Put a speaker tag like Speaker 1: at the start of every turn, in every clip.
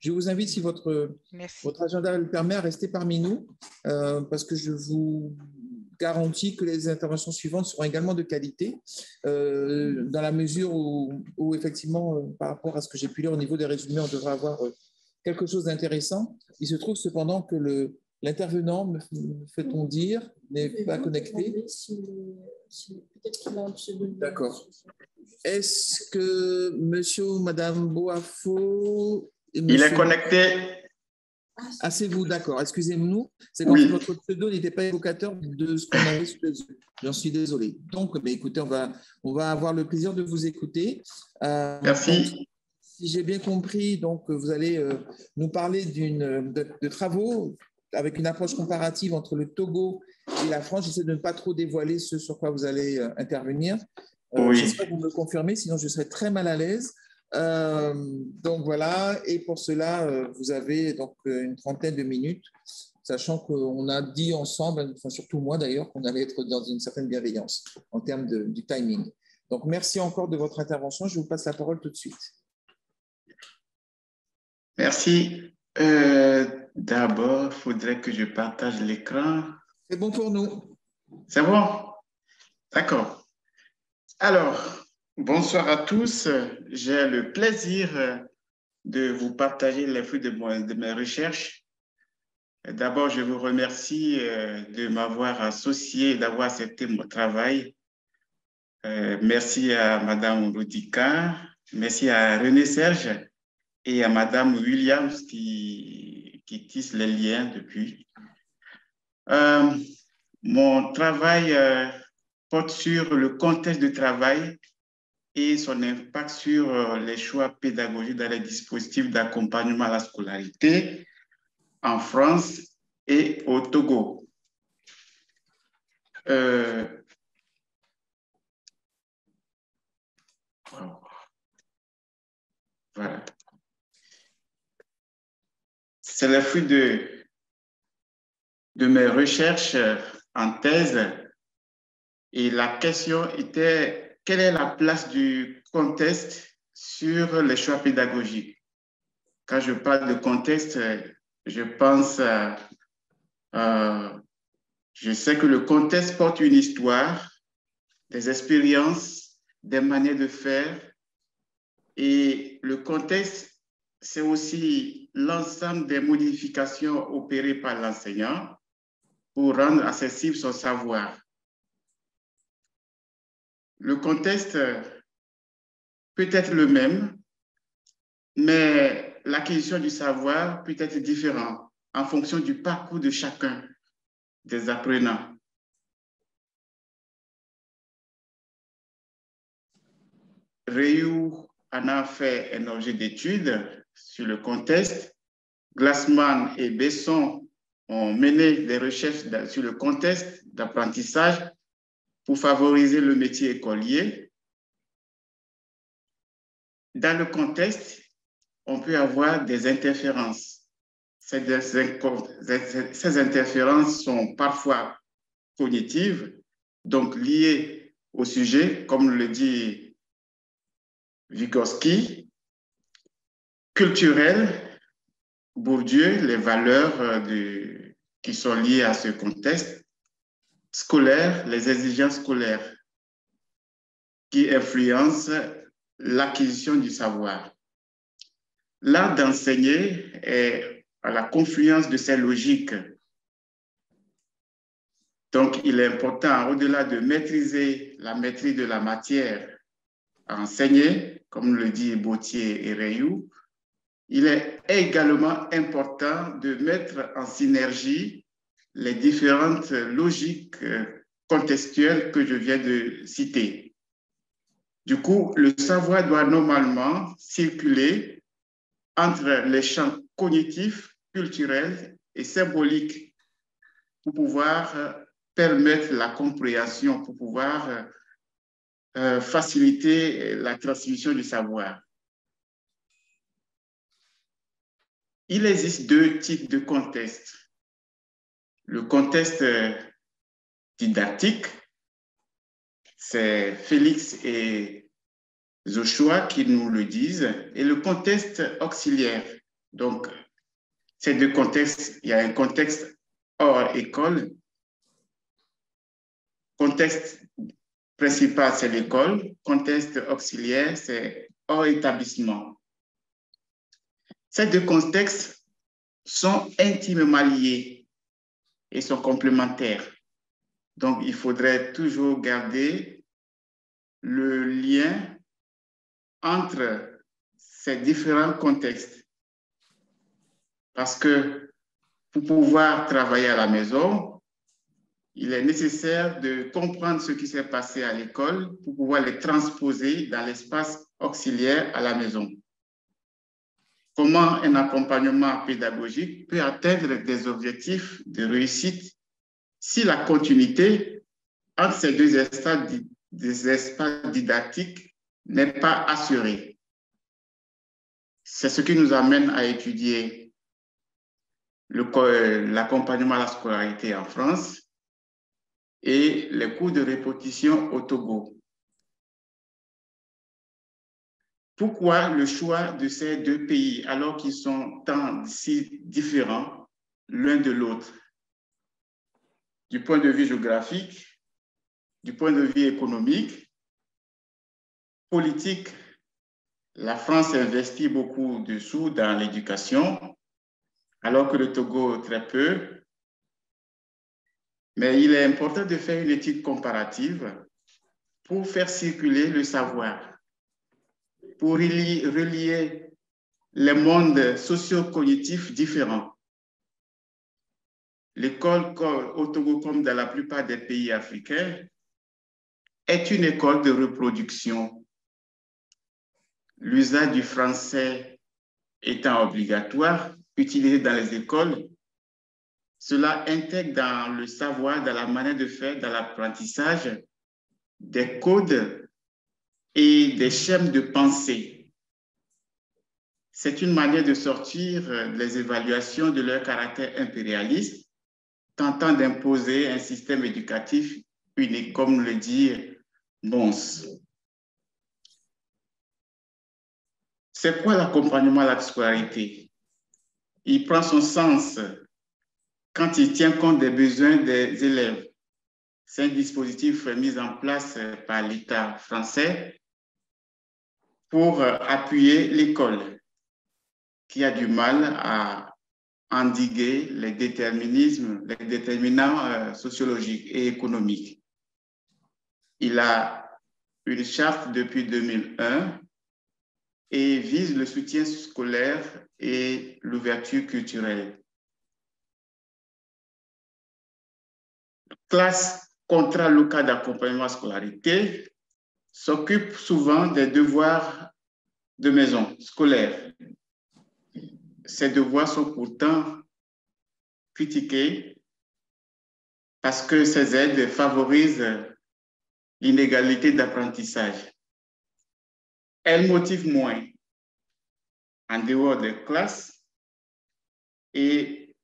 Speaker 1: Je vous invite, si votre agenda le permet, à rester parmi nous, parce que je vous garantis que les interventions suivantes seront également de qualité, dans la mesure où effectivement, par rapport à ce que j'ai pu lire au niveau des résumés, on devrait avoir quelque chose d'intéressant. Il se trouve cependant que l'intervenant, me fait-on dire, n'est pas connecté. Peut-être qu'il a un pseudonyme. D'accord. Est-ce que monsieur ou madame Boafo...
Speaker 2: Il est connecté.
Speaker 1: Ah, c'est vous, d'accord. Excusez-nous. C'est qu'en fait, votre pseudo n'était pas évocateur de ce qu'on avait sous les yeux. J'en suis désolé. Donc, écoutez, on va avoir le plaisir de vous écouter.
Speaker 2: Merci.
Speaker 1: Donc, si j'ai bien compris, donc, vous allez nous parler de travaux avec une approche comparative entre le Togo et la France. J'essaie de ne pas trop dévoiler ce sur quoi vous allez intervenir. J'espère que vous me confirmez, sinon je serai très mal à l'aise. Donc voilà, et pour cela, vous avez donc une trentaine de minutes, sachant qu'on a dit ensemble, enfin surtout moi d'ailleurs, qu'on allait être dans une certaine bienveillance en termes du timing. Donc merci encore de votre intervention. Je vous passe la parole tout de suite.
Speaker 2: Merci. D'abord, il faudrait que je partage l'écran.
Speaker 1: C'est bon pour nous.
Speaker 2: C'est bon? D'accord. Alors, bonsoir à tous. J'ai le plaisir de vous partager les fruits de mes recherches. D'abord, je vous remercie de m'avoir associé, d'avoir accepté mon travail. Merci à Madame Rodica, merci à René Serge et à Madame Williams qui tisse les liens depuis. Mon travail porte sur le contexte de travail et son impact sur les choix pédagogiques dans les dispositifs d'accompagnement à la scolarité en France et au Togo. Voilà. C'est le fruit de mes recherches en thèse. Et la question était, quelle est la place du contexte sur les choix pédagogiques? Quand je parle de contexte, je pense, je sais que le contexte porte une histoire, des expériences, des manières de faire. Et le contexte, c'est aussi l'ensemble des modifications opérées par l'enseignant pour rendre accessible son savoir. Le contexte peut être le même, mais l'acquisition du savoir peut être différente en fonction du parcours de chacun des apprenants. Rioux en a fait un objet d'étude sur le contexte. Glassman et Besson ont mené des recherches sur le contexte d'apprentissage pour favoriser le métier écolier. Dans le contexte, on peut avoir des interférences. Ces interférences sont parfois cognitives, donc liées au sujet, comme le dit Vygotsky, culturelles, Bourdieu, les valeurs qui sont liées à ce contexte, scolaire, les exigences scolaires qui influencent l'acquisition du savoir. L'art d'enseigner est à la confluence de ces logiques. Donc, il est important, au-delà de maîtriser la maîtrise de la matière à enseigner, comme le dit Bautier et Rioux, il est également important de mettre en synergie les différentes logiques contextuelles que je viens de citer. Du coup, le savoir doit normalement circuler entre les champs cognitifs, culturels et symboliques pour pouvoir permettre la compréhension, pour pouvoir faciliter la transmission du savoir. Il existe deux types de contextes. Le contexte didactique, c'est Félix et Joshua qui nous le disent, et le contexte auxiliaire, Donc, ces deux contextes, il y a un contexte hors école. Contexte principal, c'est l'école. Contexte auxiliaire, c'est hors établissement. Ces deux contextes sont intimement liés et sont complémentaires. Donc, il faudrait toujours garder le lien entre ces différents contextes. Parce que pour pouvoir travailler à la maison, il est nécessaire de comprendre ce qui s'est passé à l'école pour pouvoir les transposer dans l'espace auxiliaire à la maison. Comment un accompagnement pédagogique peut atteindre des objectifs de réussite si la continuité entre ces deux espaces didactiques n'est pas assurée. C'est ce qui nous amène à étudier l'accompagnement à la scolarité en France et les cours de répétition au Togo. Pourquoi le choix de ces deux pays alors qu'ils sont tant si différents l'un de l'autre? Du point de vue géographique, du point de vue économique, politique, la France investit beaucoup de sous dans l'éducation, alors que le Togo très peu. Mais il est important de faire une étude comparative pour faire circuler le savoir, pour relier les mondes socio-cognitifs différents. L'école au Togo, comme dans la plupart des pays africains, est une école de reproduction. L'usage du français étant obligatoire, utilisé dans les écoles, cela intègre dans le savoir, dans la manière de faire, dans l'apprentissage, des codes et des schèmes de pensée. C'est une manière de sortir les évaluations de leur caractère impérialiste, tentant d'imposer un système éducatif unique, comme le dit Mons. C'est quoi l'accompagnement à la scolarité? Il prend son sens quand il tient compte des besoins des élèves. C'est un dispositif mis en place par l'État français pour appuyer l'école qui a du mal à endiguer les déterminants sociologiques et économiques. Il a une charte depuis 2001 et vise le soutien scolaire et l'ouverture culturelle. Classe contrat local d'accompagnement à scolarité s'occupe souvent des devoirs de maison scolaire. Ces devoirs sont pourtant critiqués parce que ces aides favorisent l'inégalité d'apprentissage. Elles motivent moins en dehors des classes et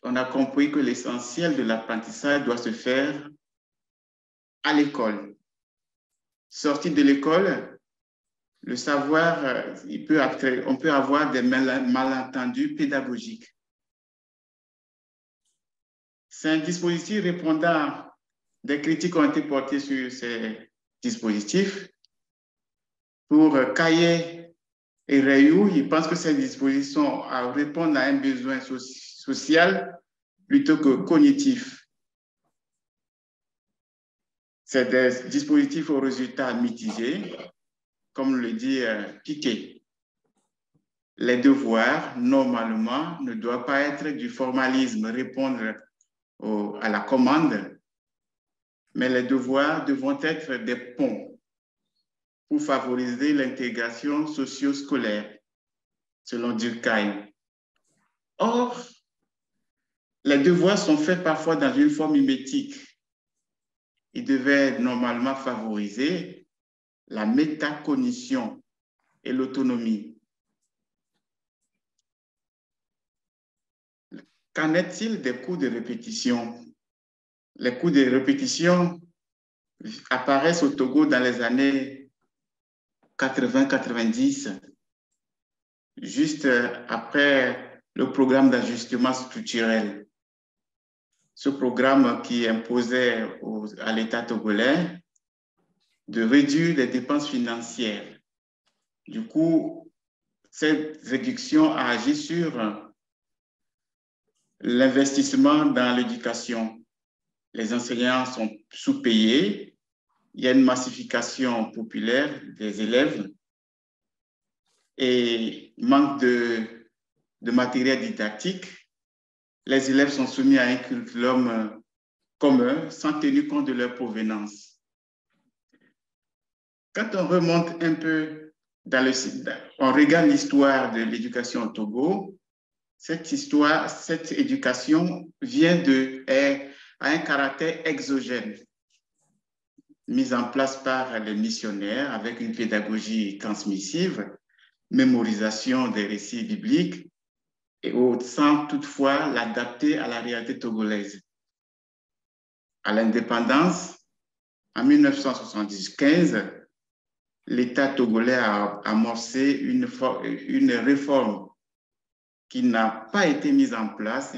Speaker 2: on a compris que l'essentiel de l'apprentissage doit se faire à l'école. Sorti de l'école, le savoir, on peut avoir des malentendus pédagogiques. C'est un dispositif répondant, des critiques ont été portées sur ces dispositifs. Pour Caillé et Rayou, ils pensent que ces dispositions répondent à un besoin social plutôt que cognitif. C'est des dispositifs aux résultats mitigés, comme le dit Piquet. Les devoirs, normalement, ne doivent pas être du formalisme, répondre à la commande, mais les devoirs devront être des ponts pour favoriser l'intégration socio-scolaire, selon Durkheim. Or, les devoirs sont faits parfois dans une forme mimétique. Ils devaient normalement favoriser la métacognition et l'autonomie. Qu'en est-il des cours de répétition? Les cours de répétition apparaissent au Togo dans les années 80-90. juste après le programme d'ajustement structurel. Ce programme qui imposait à l'État togolais de réduire les dépenses financières. Du coup, cette réduction a agi sur l'investissement dans l'éducation. Les enseignants sont sous-payés, il y a une massification populaire des élèves et manque de matériel didactique. Les élèves sont soumis à un curriculum commun sans tenir compte de leur provenance. Quand on remonte un peu on regarde l'histoire de l'éducation au Togo, cette éducation a un caractère exogène, mise en place par les missionnaires avec une pédagogie transmissive, mémorisation des récits bibliques, et sans toutefois l'adapter à la réalité togolaise. À l'indépendance, en 1975, l'État togolais a amorcé une réforme qui n'a pas été mise en place,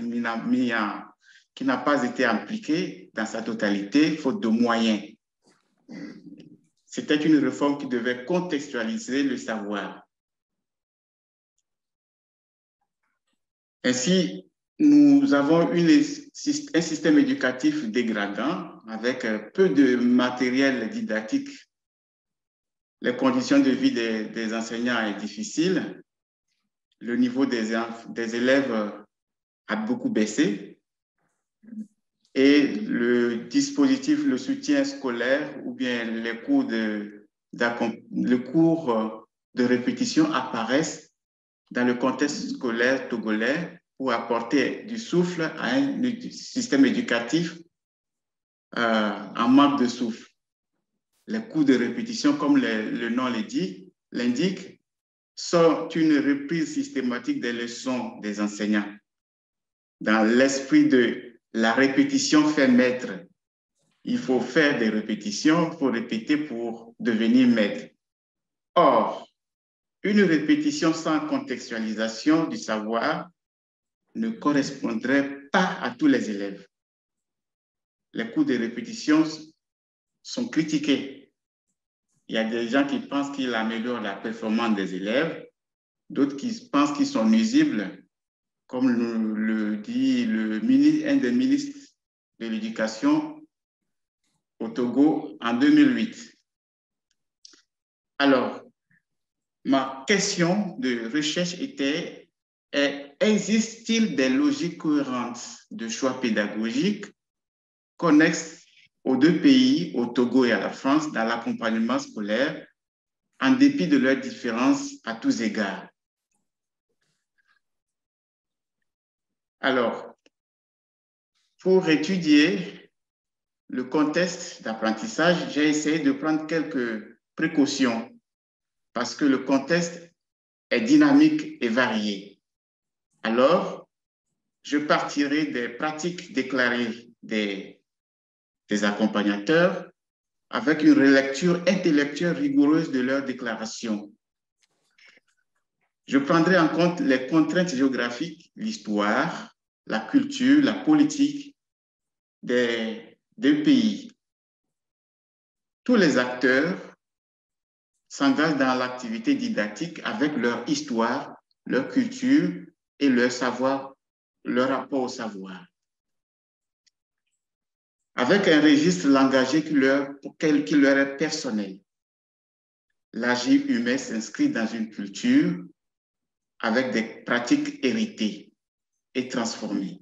Speaker 2: qui n'a pas été appliquée dans sa totalité, faute de moyens. C'était une réforme qui devait contextualiser le savoir. Ainsi, nous avons un système éducatif dégradant avec peu de matériel didactique. Les conditions de vie des enseignants sont difficiles. Le niveau des élèves a beaucoup baissé. Et le dispositif, le soutien scolaire ou bien les cours de répétition apparaissent dans le contexte scolaire togolais pour apporter du souffle à un système éducatif en manque de souffle. Les cours de répétition, comme le nom l'indique, sont une reprise systématique des leçons des enseignants. Dans l'esprit de la répétition fait maître, il faut faire des répétitions, il faut répéter pour devenir maître. Or, une répétition sans contextualisation du savoir ne correspondrait pas à tous les élèves. Les cours de répétition sont critiqués. Il y a des gens qui pensent qu'ils améliorent la performance des élèves, d'autres qui pensent qu'ils sont nuisibles, comme le dit un des ministres de l'Éducation au Togo en 2008. Alors, ma question de recherche était, existe-t-il des logiques cohérentes de choix pédagogiques connexes aux deux pays, au Togo et à la France, dans l'accompagnement scolaire, en dépit de leurs différences à tous égards? Alors, pour étudier le contexte d'apprentissage, j'ai essayé de prendre quelques précautions parce que le contexte est dynamique et varié. Alors, je partirai des pratiques déclarées des accompagnateurs avec une relecture intellectuelle rigoureuse de leurs déclarations. Je prendrai en compte les contraintes géographiques, l'histoire, la culture, la politique des pays. Tous les acteurs s'engagent dans l'activité didactique avec leur histoire, leur culture et leur savoir, leur rapport au savoir. Avec un registre langagier qui leur est personnel. L'agir humain s'inscrit dans une culture avec des pratiques héritées et transformées.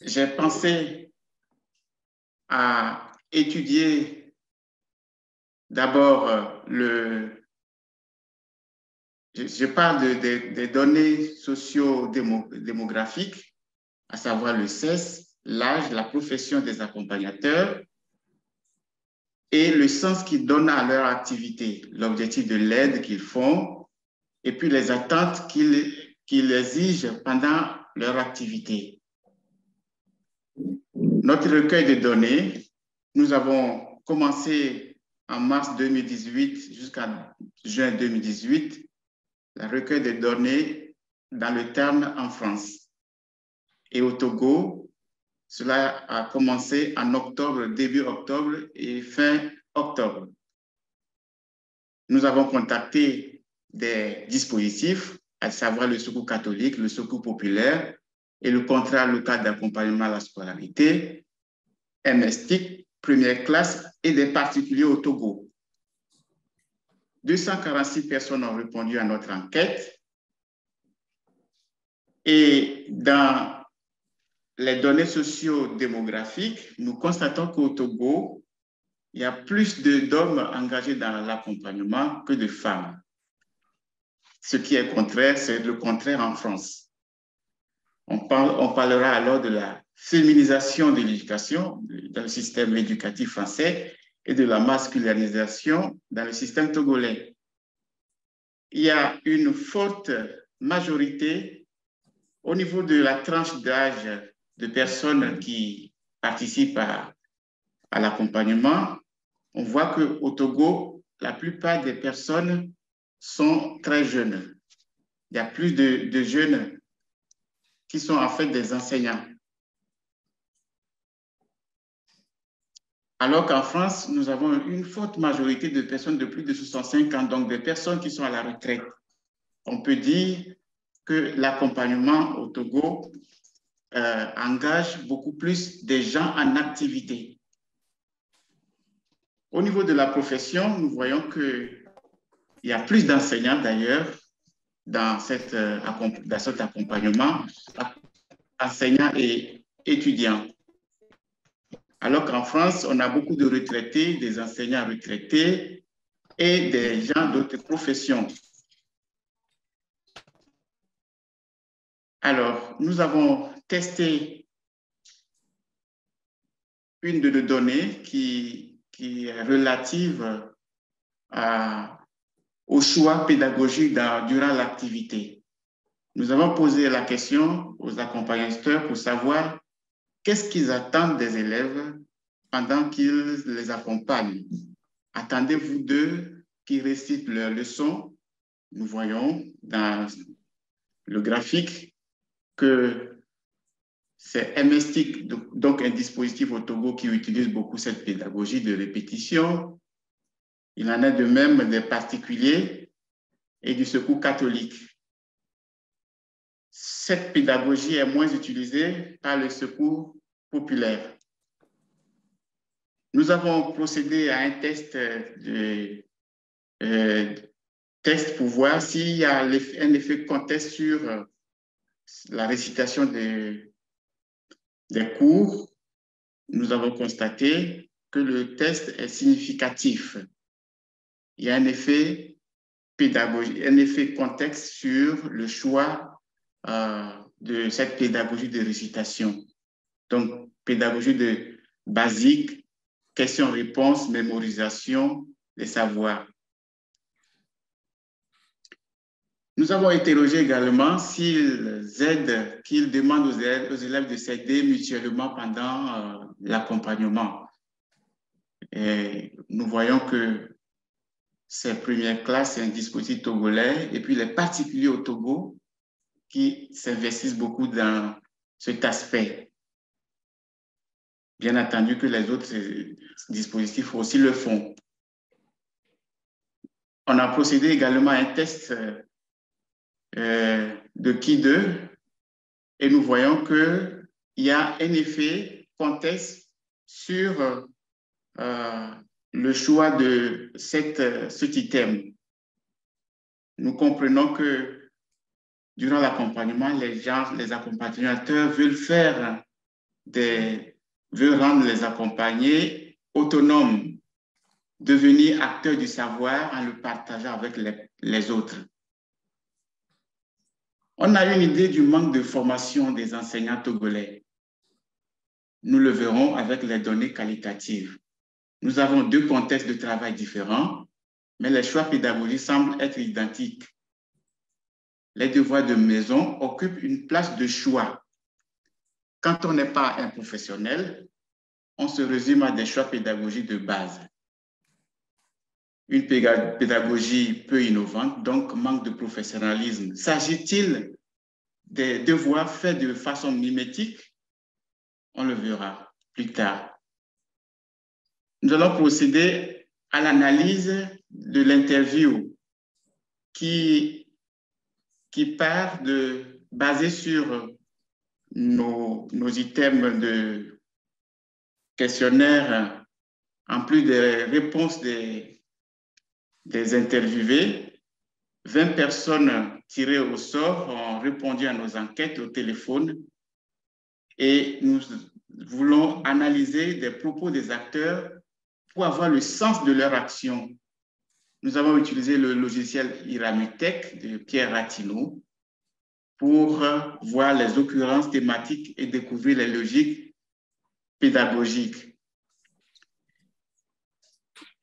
Speaker 2: J'ai pensé à étudier d'abord je parle des données socio-démographiques, à savoir le sexe, l'âge, la profession des accompagnateurs et le sens qu'ils donnent à leur activité, l'objectif de l'aide qu'ils font et puis les attentes qu'ils exigent pendant leur activité. Notre recueil de données Nous avons commencé en mars 2018 jusqu'à juin 2018 la recueil des données dans le terme en France. Et au Togo, cela a commencé en octobre, début octobre et fin octobre. Nous avons contacté des dispositifs, à savoir le Secours catholique, le Secours populaire et le contrat local d'accompagnement à la scolarité, MSTIC, première classe et des particuliers au Togo. 246 personnes ont répondu à notre enquête et dans les données socio-démographiques, nous constatons qu'au Togo, il y a plus d'hommes engagés dans l'accompagnement que de femmes. Ce qui est contraire, c'est le contraire en France. On parlera alors de la féminisation de l'éducation dans le système éducatif français et de la masculinisation dans le système togolais. Il y a une forte majorité au niveau de la tranche d'âge de personnes qui participent à l'accompagnement. On voit qu'au Togo, la plupart des personnes sont très jeunes. Il y a plus de jeunes qui sont en fait des enseignants. Alors qu'en France, nous avons une forte majorité de personnes de plus de 65 ans, donc des personnes qui sont à la retraite. On peut dire que l'accompagnement au Togo engage beaucoup plus des gens en activité. Au niveau de la profession, nous voyons qu'il y a plus d'enseignants d'ailleurs dans cet accompagnement, enseignants et étudiants. Alors qu'en France, on a beaucoup de retraités, des enseignants retraités et des gens d'autres professions. Alors, nous avons testé une de nos données qui est relative au choix pédagogique durant l'activité. Nous avons posé la question aux accompagnateurs pour savoir qu'est-ce qu'ils attendent des élèves pendant qu'ils les accompagnent. Attendez-vous d'eux qu'ils récitent leurs leçons? Nous voyons dans le graphique que c'est MSTIC, donc un dispositif au Togo qui utilise beaucoup cette pédagogie de répétition. Il en est de même des particuliers et du Secours catholique. Cette pédagogie est moins utilisée par le Secours populaire. Nous avons procédé à un test pour voir s'il y a un effet contexte sur la récitation des cours. Nous avons constaté que le test est significatif. Il y a un effet pédagogique, un effet contexte sur le choix de cette pédagogie de récitation. Donc, pédagogie basique, questions-réponses, mémorisation des savoirs. Nous avons interrogé également qu'ils demandent aux élèves de s'aider mutuellement pendant l'accompagnement. Et nous voyons que ces premières classes, c'est un dispositif togolais, et puis les particuliers au Togo qui s'investissent beaucoup dans cet aspect. Bien entendu que les autres dispositifs aussi le font. On a procédé également à un test de Ki2 et nous voyons qu'il y a un effet contexte sur le choix de cet item. Nous comprenons que durant l'accompagnement, les accompagnateurs veulent rendre les accompagnés autonomes, devenir acteurs du savoir en le partageant avec les autres. On a une idée du manque de formation des enseignants togolais. Nous le verrons avec les données qualitatives. Nous avons deux contextes de travail différents, mais les choix pédagogiques semblent être identiques. Les devoirs de maison occupent une place de choix. Quand on n'est pas un professionnel, on se résume à des choix pédagogiques de base. Une pédagogie peu innovante, donc manque de professionnalisme. S'agit-il des devoirs faits de façon mimétique? On le verra plus tard. Nous allons procéder à l'analyse de l'interview qui part basée sur nos items de questionnaire, en plus des réponses des interviewés. 20 personnes tirées au sort ont répondu à nos enquêtes au téléphone et nous voulons analyser des propos des acteurs pour avoir le sens de leur action. Nous avons utilisé le logiciel Iramutech de Pierre Ratineau pour voir les occurrences thématiques et découvrir les logiques pédagogiques.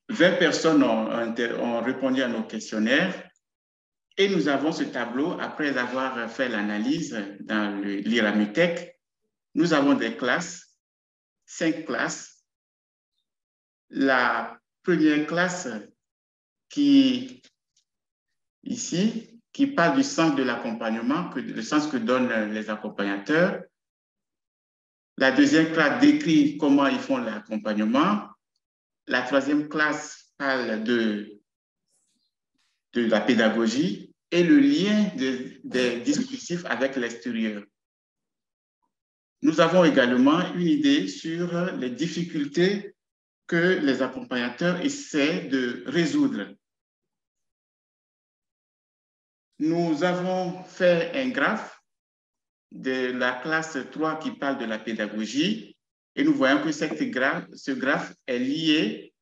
Speaker 2: 20 personnes ont répondu à nos questionnaires et nous avons ce tableau après avoir fait l'analyse dans l'Iramutech. Nous avons des classes, 5 classes. La première classe qui parle du sens de l'accompagnement, le sens que donnent les accompagnateurs. La deuxième classe décrit comment ils font l'accompagnement. La troisième classe parle de la pédagogie et le lien des dispositifs avec l'extérieur. Nous avons également une idée sur les difficultés que les accompagnateurs essaient de résoudre. Nous avons fait un graphe de la classe 3 qui parle de la pédagogie et nous voyons que ce graphe est lié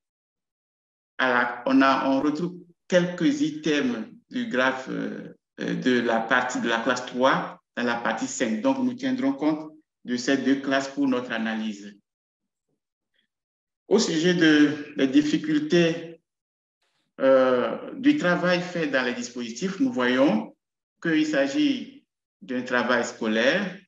Speaker 2: on retrouve quelques items du graphe de la classe 3 dans la partie 5. Donc, nous tiendrons compte de ces deux classes pour notre analyse. Au sujet des difficultés du travail fait dans les dispositifs, nous voyons qu'il s'agit d'un travail scolaire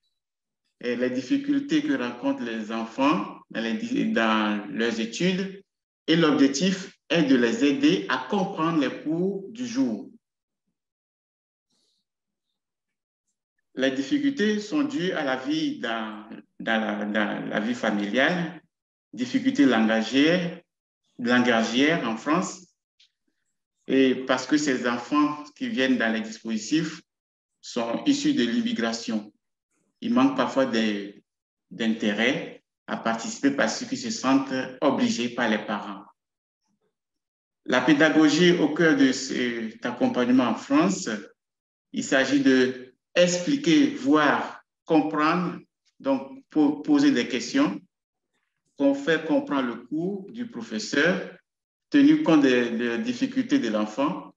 Speaker 2: et les difficultés que rencontrent les enfants dans leurs études et l'objectif est de les aider à comprendre les cours du jour. Les difficultés sont dues à la vie dans la vie familiale, difficultés langagières en France, et parce que ces enfants qui viennent dans les dispositifs sont issus de l'immigration. Ils manquent parfois d'intérêt à participer parce qu'ils se sentent obligés par les parents. La pédagogie au cœur de cet accompagnement en France, il s'agit de expliquer, voir, comprendre, donc pour poser des questions, qu'on fait comprendre le cours du professeur, tenu compte des difficultés de l'enfant.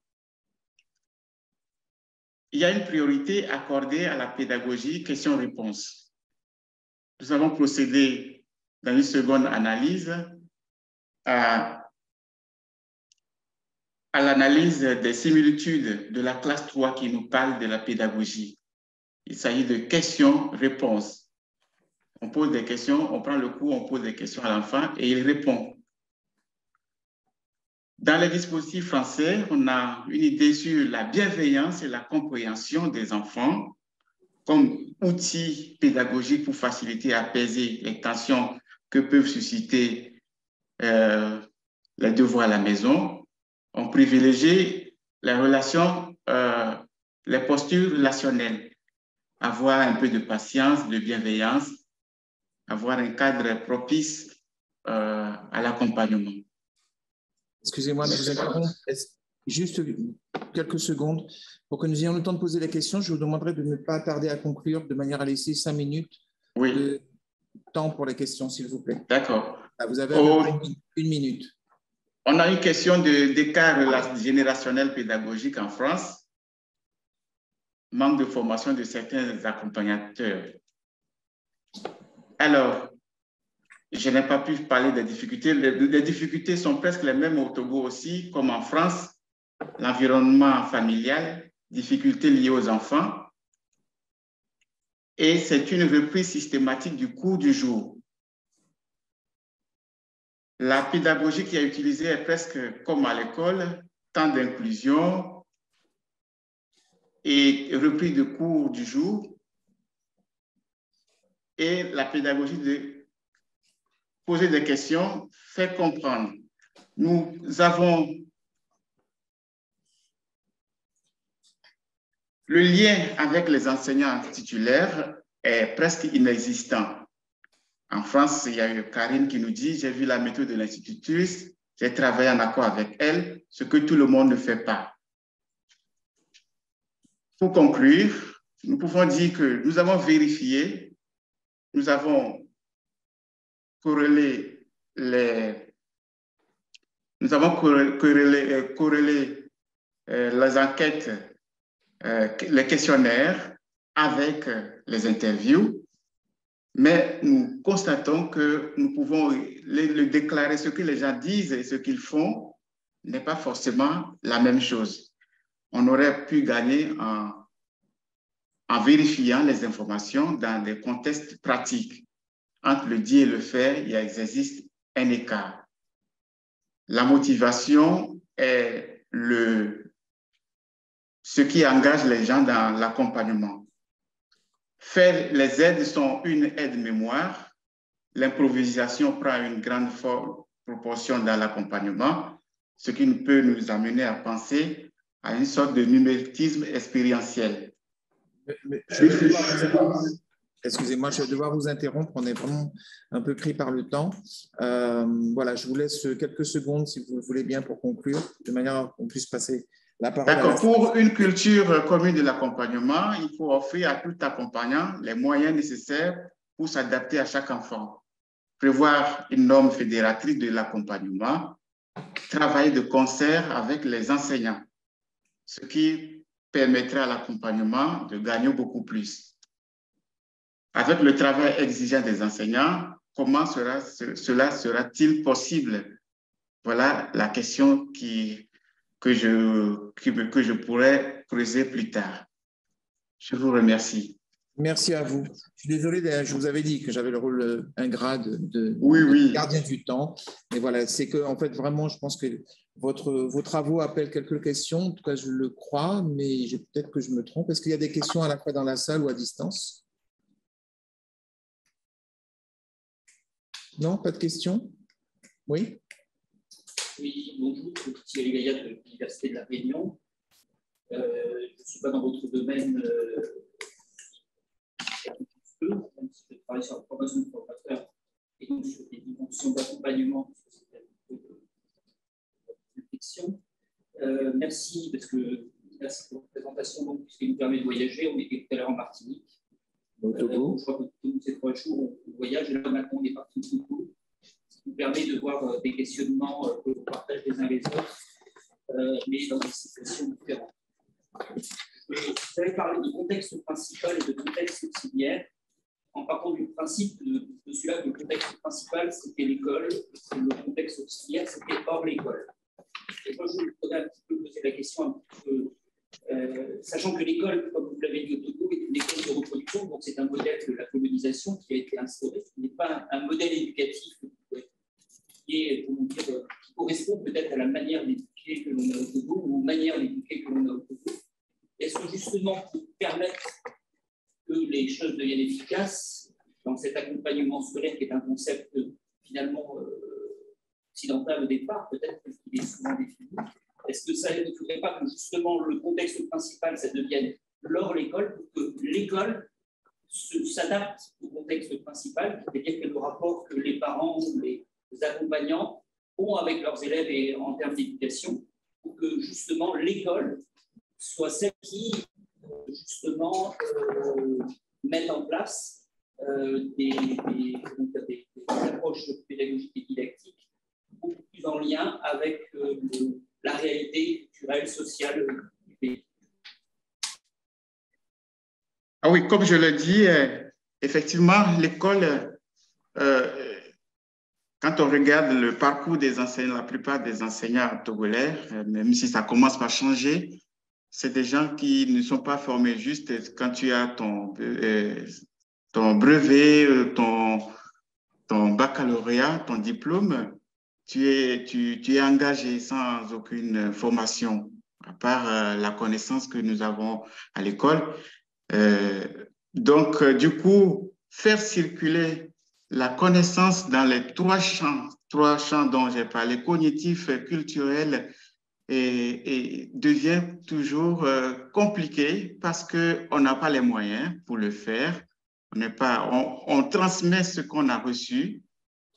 Speaker 2: Il y a une priorité accordée à la pédagogie question-réponse. Nous allons procéder dans une seconde analyse à l'analyse des similitudes de la classe 3 qui nous parle de la pédagogie. Il s'agit de questions-réponses. On pose des questions, on prend le cours, on pose des questions à l'enfant et il répond. Dans les dispositifs français, on a une idée sur la bienveillance et la compréhension des enfants comme outil pédagogique pour faciliter et apaiser les tensions que peuvent susciter les devoirs à la maison. On privilégie les relations, les postures relationnelles, avoir un peu de patience, de bienveillance, avoir un cadre propice à l'accompagnement.
Speaker 1: Excusez-moi de vous interrompre. Juste quelques secondes. Pour que nous ayons le temps de poser les questions, je vous demanderai de ne pas tarder à conclure de manière à laisser 5 minutes de temps pour les questions, s'il vous plaît.
Speaker 2: D'accord.
Speaker 1: Vous avez une minute.
Speaker 2: On a une question d'écart générationnel pédagogique en France, manque de formation de certains accompagnateurs. Alors, je n'ai pas pu parler des difficultés. Les difficultés sont presque les mêmes au Togo aussi, comme en France. L'environnement familial, difficultés liées aux enfants. Et c'est une reprise systématique du cours du jour. La pédagogie qui est utilisée est presque comme à l'école, temps d'inclusion et reprise de cours du jour, et la pédagogie de poser des questions, faire comprendre. Nous avons le lien avec les enseignants titulaires est presque inexistant. En France, il y a eu Karine qui nous dit « J'ai vu la méthode de l'institutrice, j'ai travaillé en accord avec elle, ce que tout le monde ne fait pas. » Pour conclure, nous pouvons dire que nous avons vérifié, nous avons corrélé les enquêtes, les questionnaires avec les interviews, mais nous constatons que nous pouvons le déclarer, ce que les gens disent et ce qu'ils font n'est pas forcément la même chose. On aurait pu gagner en vérifiant les informations dans des contextes pratiques. Entre le dire et le faire, il existe un écart. La motivation est ce qui engage les gens dans l'accompagnement. Faire les aides sont une aide-mémoire. L'improvisation prend une grande proportion dans l'accompagnement, ce qui peut nous amener à penser à une sorte de numérisme expérientiel.
Speaker 1: Excusez-moi, je vais devoir vous interrompre. On est vraiment un peu pris par le temps. Voilà, je vous laisse quelques secondes, si vous le voulez bien, pour conclure, de manière qu'on puisse passer la parole.
Speaker 2: D'accord. Pour une culture commune de l'accompagnement, il faut offrir à tout accompagnant les moyens nécessaires pour s'adapter à chaque enfant. Prévoir une norme fédératrice de l'accompagnement, travailler de concert avec les enseignants, ce qui permettra à l'accompagnement de gagner beaucoup plus. Avec le travail exigeant des enseignants, comment cela sera-t-il possible? Voilà la question que je pourrais creuser plus tard. Je vous remercie.
Speaker 1: Merci à vous. Je suis désolé, je vous avais dit que j'avais le rôle ingrat de gardien du temps. Mais voilà, c'est que, en fait, vraiment, je pense que vos travaux appellent quelques questions. En tout cas, je le crois, mais peut-être que je me trompe. Est-ce qu'il y a des questions à la fois dans la salle ou à distance? Non, pas de questions? Oui?
Speaker 3: Oui, bonjour, je suis Thierry Gaillard de l'Université de La Réunion. Je ne suis pas dans votre domaine, même si je travaille sur la formation de formateurs et donc sur des dimensions d'accompagnement, de réflexion. Merci pour la présentation, puisqu'elle nous permet de voyager. On était tout à l'heure en Martinique. Je crois que tous ces 3 jours, on voyage, et là maintenant on est parti au Togo. Nous permet de voir des questionnements que l'on partage les uns les autres, mais dans des situations différentes. Vous avez parlé de contexte principal et de contexte auxiliaire, en partant du principe de celui-là que le contexte principal, c'était l'école, le contexte auxiliaire, c'était hors l'école. Et moi, je voudrais un petit peu poser la question, un petit peu, sachant que l'école, comme vous l'avez dit au Togo, est une école de reproduction, donc c'est un modèle de la colonisation qui a été instauré, ce n'est pas un modèle éducatif qui correspond peut-être à la manière d'éduquer que l'on a au Togo ou aux manières d'éduquer que l'on a au Togo. Est-ce que justement, pour permettre que les choses deviennent efficaces dans cet accompagnement scolaire qui est un concept finalement occidental au départ, peut-être qu'il est souvent défini, est-ce que ça ne faudrait pas que justement le contexte principal, ça devienne lors l'école, pour que l'école s'adapte au contexte principal, c'est-à-dire que le rapport que les parents ou les accompagnants ont avec leurs élèves et en termes d'éducation, pour que justement l'école soit celle qui justement mette en place des approches pédagogiques et didactiques beaucoup plus en lien avec la réalité culturelle, sociale du pays.
Speaker 2: Ah oui, comme je l'ai dit, effectivement, l'école, quand on regarde le parcours des enseignants, la plupart des enseignants togolais, même si ça commence par changer, c'est des gens qui ne sont pas formés juste quand tu as ton brevet, ton baccalauréat, ton diplôme. tu es engagé sans aucune formation, à part la connaissance que nous avons à l'école. Donc, du coup, faire circuler la connaissance dans les trois champs dont j'ai parlé, cognitif, culturel, et devient toujours compliqué parce qu'on n'a pas les moyens pour le faire. On transmet ce qu'on a reçu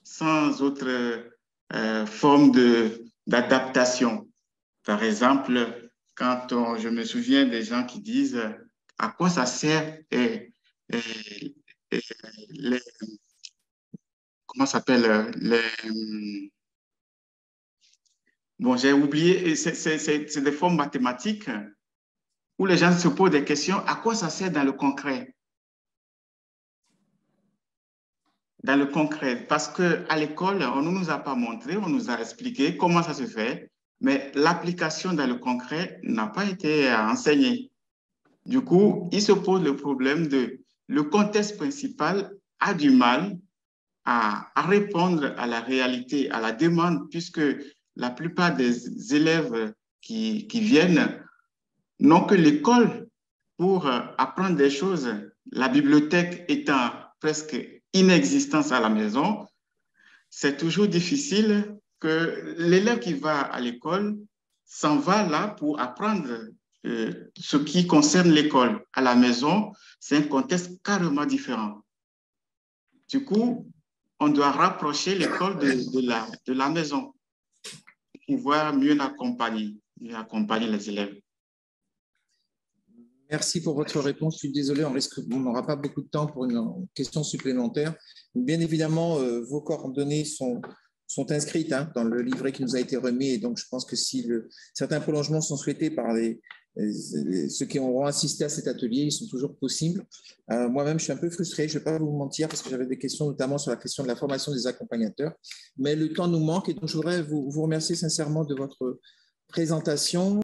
Speaker 2: sans autre forme d'adaptation. Par exemple, je me souviens des gens qui disent à quoi ça sert comment ça s'appelle bon, j'ai oublié, c'est des formes mathématiques où les gens se posent des questions, à quoi ça sert dans le concret? Dans le concret, parce qu'à l'école, on ne nous a pas montré, on nous a expliqué comment ça se fait, mais l'application dans le concret n'a pas été enseignée. Du coup, il se pose le problème le contexte principal a du mal à répondre à la réalité, à la demande, puisque la plupart des élèves qui viennent n'ont que l'école pour apprendre des choses. La bibliothèque étant presque inexistante à la maison, c'est toujours difficile que l'élève qui va à l'école s'en va là pour apprendre ce qui concerne l'école. À la maison, c'est un contexte carrément différent. Du coup, on doit rapprocher l'école de la maison pour pouvoir mieux accompagner les élèves.
Speaker 1: Merci pour votre réponse. Je suis désolé, on n'aura pas beaucoup de temps pour une question supplémentaire. Bien évidemment, vos coordonnées sont inscrites dans le livret qui nous a été remis. Et donc, je pense que si certains prolongements sont souhaités par ceux qui auront assisté à cet atelier, ils sont toujours possibles. Moi-même, je suis un peu frustré, je ne vais pas vous mentir, parce que j'avais des questions, notamment sur la question de la formation des accompagnateurs. Mais le temps nous manque et donc je voudrais vous remercier sincèrement de votre présentation.